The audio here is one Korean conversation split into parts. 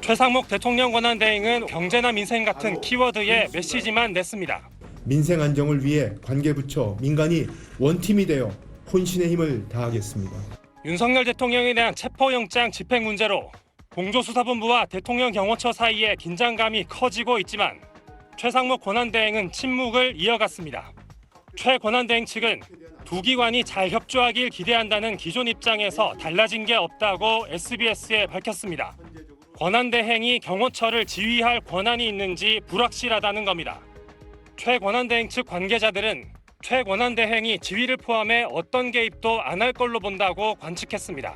최상목 대통령 권한대행은 경제나 민생 같은 키워드의 메시지만 냈습니다. 민생 안정을 위해 관계부처, 민간이 원팀이 되어 혼신의 힘을 다하겠습니다. 윤석열 대통령에 대한 체포영장 집행 문제로 공조수사본부와 대통령 경호처 사이에 긴장감이 커지고 있지만 최상목 권한대행은 침묵을 이어갔습니다. 최 권한대행 측은 두 기관이 잘 협조하길 기대한다는 기존 입장에서 달라진 게 없다고 SBS에 밝혔습니다. 권한대행이 경호처를 지휘할 권한이 있는지 불확실하다는 겁니다. 최 권한대행 측 관계자들은 최 권한대행이 지휘를 포함해 어떤 개입도 안 할 걸로 본다고 관측했습니다.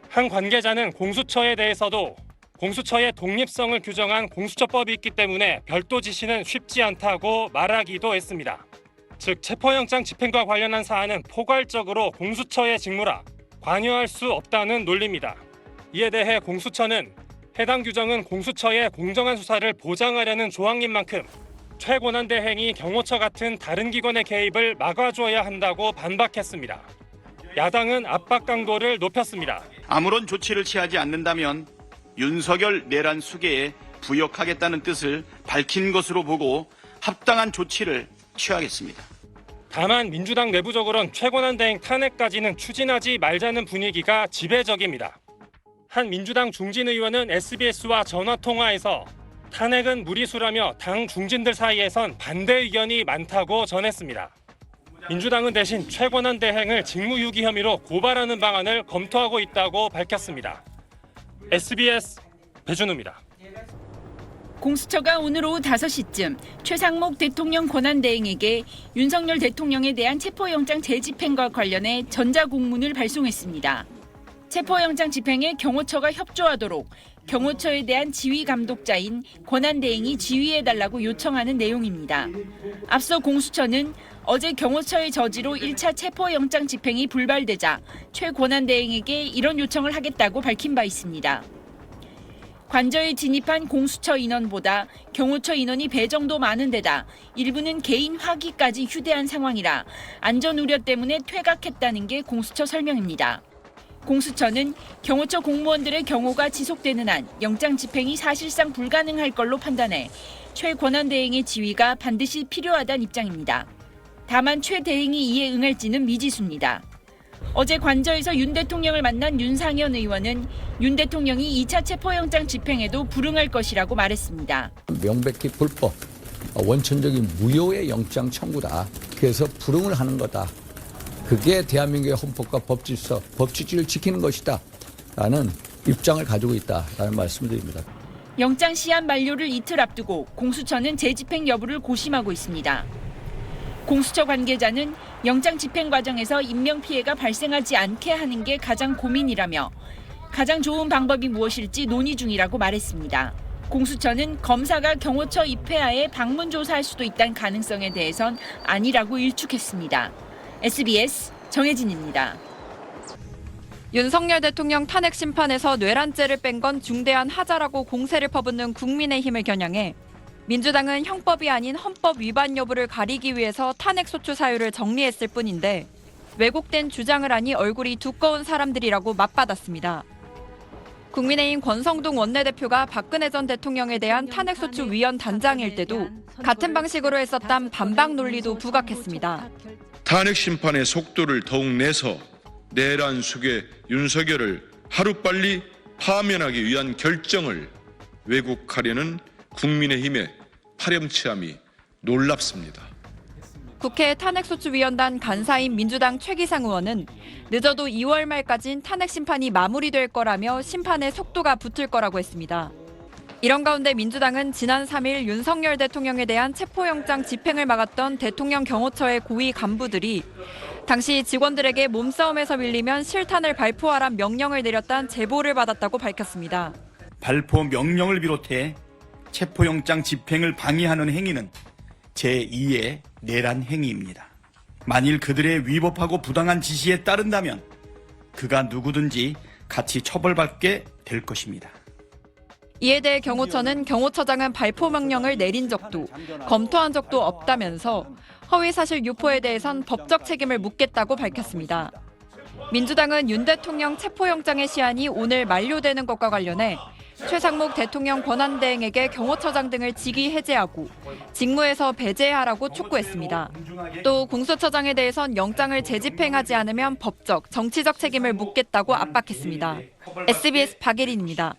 한 관계자는 공수처에 대해서도 공수처의 독립성을 규정한 공수처법이 있기 때문에 별도 지시는 쉽지 않다고 말하기도 했습니다. 즉 체포영장 집행과 관련한 사안은 포괄적으로 공수처의 직무라 관여할 수 없다는 논리입니다. 이에 대해 공수처는 해당 규정은 공수처의 공정한 수사를 보장하려는 조항인 만큼 최 권한대행이 경호처 같은 다른 기관의 개입을 막아줘야 한다고 반박했습니다. 야당은 압박 강도를 높였습니다. 아무런 조치를 취하지 않는다면 윤석열 내란 수계에 부역하겠다는 뜻을 밝힌 것으로 보고 합당한 조치를 취하겠습니다. 다만 민주당 내부적으론 최 권한대행 탄핵까지는 추진하지 말자는 분위기가 지배적입니다. 한 민주당 중진 의원은 SBS와 전화통화에서 탄핵은 무리수라며 당 중진들 사이에선 반대 의견이 많다고 전했습니다. 민주당은 대신 최 권한대행을 직무유기 혐의로 고발하는 방안을 검토하고 있다고 밝혔습니다. SBS 배준우입니다. 공수처가 오늘 오후 5시쯤 최상목 대통령 권한대행에게 윤석열 대통령에 대한 체포영장 재집행과 관련해 전자공문을 발송했습니다. 체포영장 집행에 경호처가 협조하도록 경호처에 대한 지휘 감독자인 권한대행이 지휘해달라고 요청하는 내용입니다. 앞서 공수처는 어제 경호처의 저지로 1차 체포영장 집행이 불발되자 최 권한대행에게 이런 요청을 하겠다고 밝힌 바 있습니다. 관저에 진입한 공수처 인원보다 경호처 인원이 배 정도 많은 데다 일부는 개인 화기까지 휴대한 상황이라 안전 우려 때문에 퇴각했다는 게 공수처 설명입니다. 공수처는 경호처 공무원들의 경호가 지속되는 한 영장 집행이 사실상 불가능할 걸로 판단해 최 권한대행의 지휘가 반드시 필요하다는 입장입니다. 다만 최 대행이 이에 응할지는 미지수입니다. 어제 관저에서 윤 대통령을 만난 윤상현 의원은 윤 대통령이 2차 체포영장 집행에도 불응할 것이라고 말했습니다. 명백히 불법, 원천적인 무효의 영장 청구다. 그래서 불응을 하는 거다. 그게 대한민국의 헌법과 법질서, 법치주의를 지키는 것이다. 라는 입장을 가지고 있다라는 말씀을 드립니다. 영장 시한 만료를 이틀 앞두고 공수처는 재집행 여부를 고심하고 있습니다. 공수처 관계자는 영장 집행 과정에서 인명피해가 발생하지 않게 하는 게 가장 고민이라며 가장 좋은 방법이 무엇일지 논의 중이라고 말했습니다. 공수처는 검사가 경호처 입회하에 방문 조사할 수도 있다는 가능성에 대해선 아니라고 일축했습니다. SBS 정혜진입니다. 윤석열 대통령 탄핵 심판에서 뇌란죄를 뺀 건 중대한 하자라고 공세를 퍼붓는 국민의힘을 겨냥해 민주당은 형법이 아닌 헌법 위반 여부를 가리기 위해서 탄핵소추 사유를 정리했을 뿐인데 왜곡된 주장을 하니 얼굴이 두꺼운 사람들이라고 맞받았습니다. 국민의힘 권성동 원내대표가 박근혜 전 대통령에 대한 탄핵소추 위원 단장일 때도 같은 방식으로 했었던 반박 논리도 부각했습니다. 탄핵 심판의 속도를 더욱 내서 내란 수괴 윤석열을 하루빨리 파면하기 위한 결정을 왜곡하려는 국민의힘의 파렴치함이 놀랍습니다. 국회 탄핵소추위원단 간사인 민주당 최기상 의원은 늦어도 2월 말까진 탄핵 심판이 마무리될 거라며 심판의 속도가 붙을 거라고 했습니다. 이런 가운데 민주당은 지난 3일 윤석열 대통령에 대한 체포영장 집행을 막았던 대통령 경호처의 고위 간부들이 당시 직원들에게 몸싸움에서 밀리면 실탄을 발포하란 명령을 내렸다는 제보를 받았다고 밝혔습니다. 발포 명령을 비롯해 체포영장 집행을 방해하는 행위는 제2의 내란 행위입니다. 만일 그들의 위법하고 부당한 지시에 따른다면 그가 누구든지 같이 처벌받게 될 것입니다. 이에 대해 경호처는 경호처장은 발포 명령을 내린 적도 검토한 적도 없다면서 허위사실 유포에 대해선 법적 책임을 묻겠다고 밝혔습니다. 민주당은 윤 대통령 체포영장의 시한이 오늘 만료되는 것과 관련해 최상목 대통령 권한대행에게 경호처장 등을 직위 해제하고 직무에서 배제하라고 촉구했습니다. 또 공수처장에 대해선 영장을 재집행하지 않으면 법적, 정치적 책임을 묻겠다고 압박했습니다. SBS 박예린입니다.